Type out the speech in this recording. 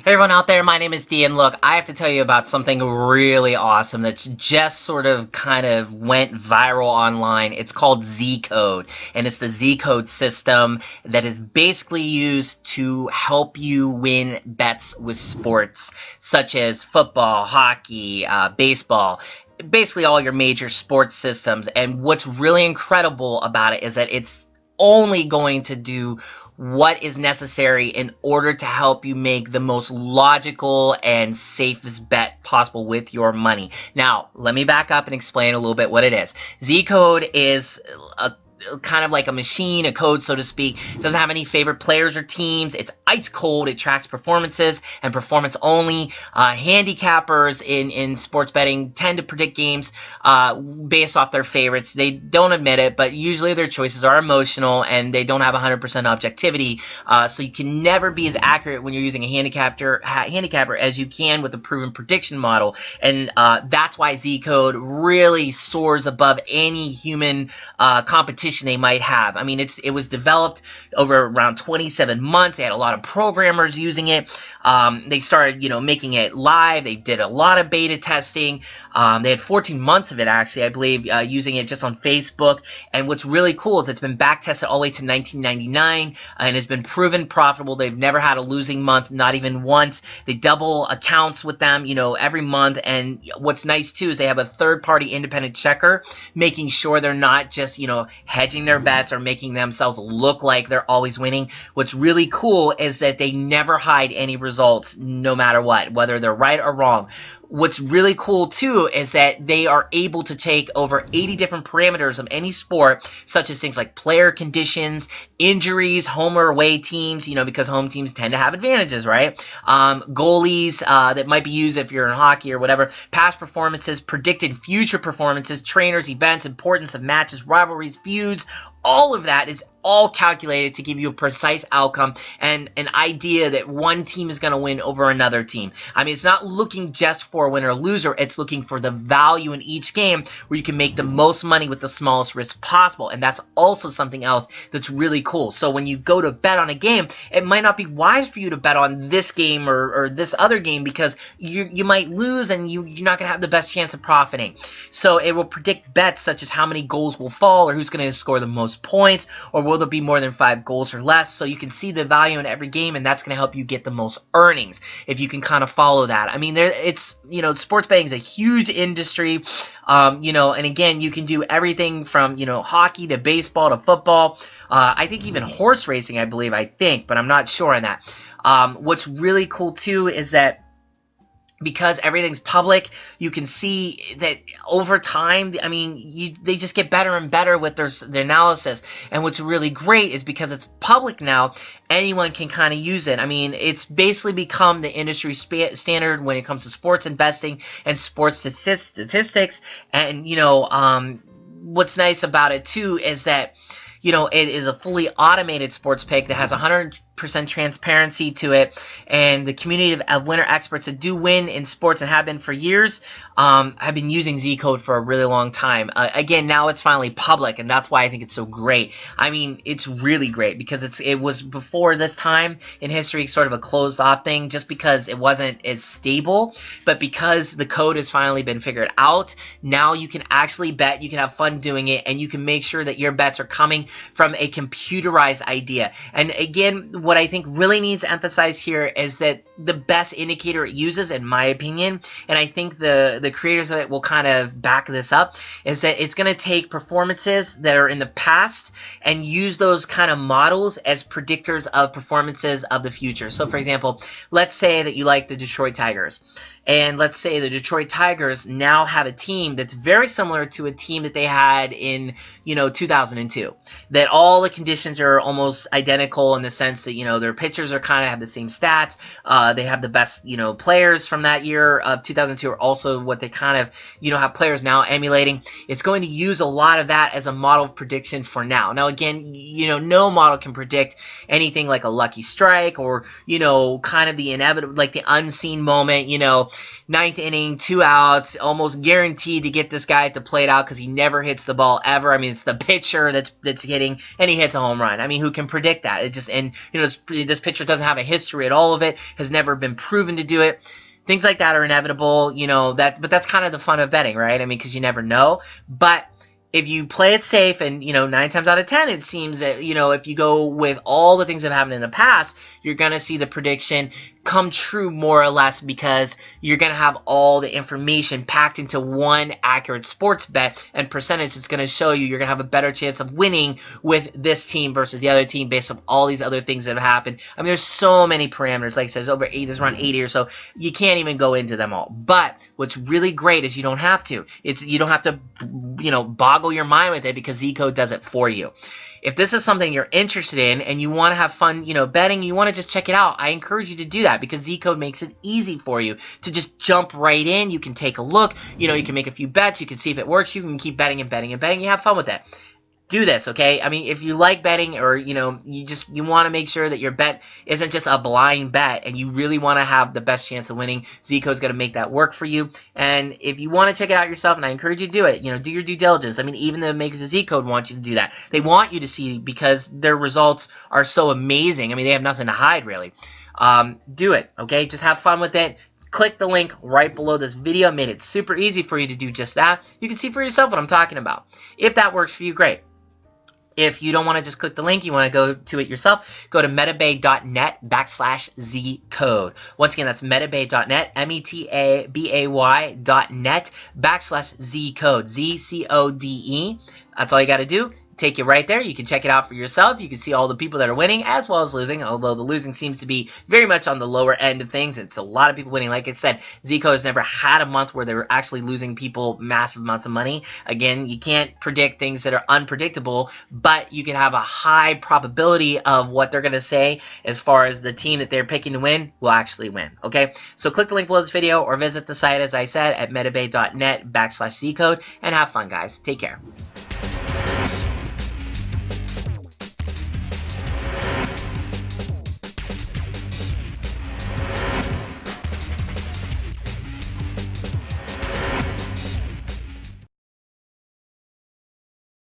Hey everyone out there, my name is Dee, and look, I have to tell you about something really awesome that's just sort of kind of went viral online. It's called ZCode, and it's the ZCode system that is basically used to help you win bets with sports, such as football, hockey, baseball, basically all your major sports systems. And what's really incredible about it is that it's only going to do what is necessary in order to help you make the most logical and safest bet possible with your money. Now, let me back up and explain a little bit what it is. ZCode is a kind of like a machine, a code, so to speak. It doesn't have any favorite players or teams. It's ice cold. It tracks performances and performance only. Handicappers in sports betting tend to predict games based off their favorites. They don't admit it, but usually their choices are emotional and they don't have 100% objectivity. So you can never be as accurate when you're using a handicapper as you can with a proven prediction model. And that's why ZCode really soars above any human competition they might have. I mean, it was developed over around 27 months. They had a lot of programmers using it. They started, making it live. They did a lot of beta testing. They had 14 months of it, actually, I believe, using it just on Facebook. And what's really cool is it's been back tested all the way to 1999 and has been proven profitable. They've never had a losing month, not even once. They double accounts with them, every month. And what's nice too is they have a third-party independent checker, making sure they're not just, hedging their bets or making themselves look like they're always winning. What's really cool is that they never hide any results, no matter what, whether they're right or wrong. What's really cool, too, is that they are able to take over 80 different parameters of any sport, such as things like player conditions, injuries, home or away teams, because home teams tend to have advantages, right? Goalies that might be used if you're in hockey or whatever, past performances, predicted future performances, trainers, events, importance of matches, rivalries, feuds. All of that is all calculated to give you a precise outcome and an idea that one team is going to win over another team. I mean, it's not looking just for a winner or loser. It's looking for the value in each game where you can make the most money with the smallest risk possible. And that's also something else that's really cool. So when you go to bet on a game, it might not be wise for you to bet on this game or this other game because you might lose and you're not going to have the best chance of profiting. So it will predict bets such as how many goals will fall or who's going to score the most points, or will there be more than 5 goals or less. So you can see the value in every game, and that's going to help you get the most earnings if you can kind of follow that. I mean, sports betting is a huge industry, and again, you can do everything from, hockey to baseball to football. I think even horse racing, I think, but I'm not sure on that. What's really cool too is that because everything's public, you can see that over time, I mean, they just get better and better with their analysis. And what's really great is because it's public now, anyone can kind of use it. I mean, it's basically become the industry standard when it comes to sports investing and sports statistics. And, what's nice about it too is that, it is a fully automated sports pick that has 100% transparency to it, and the community of winner experts that do win in sports and have been for years have been using ZCode for a really long time. Again, now it's finally public, and that's why I think it's so great. I mean, it's really great because it was before this time in history sort of a closed-off thing just because it wasn't as stable, but because the code has finally been figured out, now you can actually bet, you can have fun doing it, and you can make sure that your bets are coming from a computerized idea. And again, what I think really needs to emphasize here is that the best indicator it uses, in my opinion, and I think the creators of it will kind of back this up, is that it's going to take performances that are in the past and use those kind of models as predictors of performances of the future. So, for example, let's say that you like the Detroit Tigers, and let's say the Detroit Tigers now have a team that's very similar to a team that they had in, 2002. That all the conditions are almost identical in the sense that, their pitchers are kind of have the same stats. They have the best, players from that year of 2002 are also what they kind of, have players now emulating. It's going to use a lot of that as a model of prediction for now. Now, again, no model can predict anything like a lucky strike or, kind of the inevitable, like the unseen moment, ninth inning, 2 outs, almost guaranteed to get this guy at the plate out because he never hits the ball ever. I mean, it's the pitcher that's hitting, and he hits a home run. I mean, who can predict that? It just, and the this pitcher doesn't have a history at all of it, has never been proven to do it. Things like that are inevitable, but that's kind of the fun of betting, right? I mean, because you never know. But if you play it safe, and 9 times out of 10, it seems that if you go with all the things that have happened in the past, you're gonna see the prediction come true more or less, because you're gonna have all the information packed into one accurate sports bet and percentage that's gonna show you're gonna have a better chance of winning with this team versus the other team based on all these other things that have happened. I mean, there's so many parameters. Like I said, there's around 80 or so. You can't even go into them all. But what's really great is you don't have to. You don't have to, boggle your mind with it, because ZCode does it for you. If this is something you're interested in and you want to have fun, betting, you want to just check it out, I encourage you to do that, because ZCode makes it easy for you to just jump right in. You can take a look, you can make a few bets, you can see if it works, you can keep betting and betting and betting. You have fun with it. Do this, okay? I mean, if you like betting, or you want to make sure that your bet isn't just a blind bet, and you really want to have the best chance of winning, ZCode's going to make that work for you. And if you want to check it out yourself, and I encourage you to do it, do your due diligence. I mean, even the makers of ZCode want you to do that. They want you to see, because their results are so amazing. I mean, they have nothing to hide, really. Do it, okay? Just have fun with it. Click the link right below this video. Made it super easy for you to do just that. You can see for yourself what I'm talking about. If that works for you, great. If you don't want to just click the link, you want to go to it yourself, go to metabay.net/ZCode. Once again, that's metabay.net, metabay.net/ZCode, ZCode. That's all you got to do. Take you right there. You can check it out for yourself. You can see all the people that are winning as well as losing, although the losing seems to be very much on the lower end of things. It's a lot of people winning. Like I said, ZCode has never had a month where they were actually losing people massive amounts of money. Again, you can't predict things that are unpredictable, but you can have a high probability of what they're going to say as far as the team that they're picking to win will actually win. Okay, so click the link below this video or visit the site, as I said, at metabay.net/ZCode, and have fun, guys. Take care.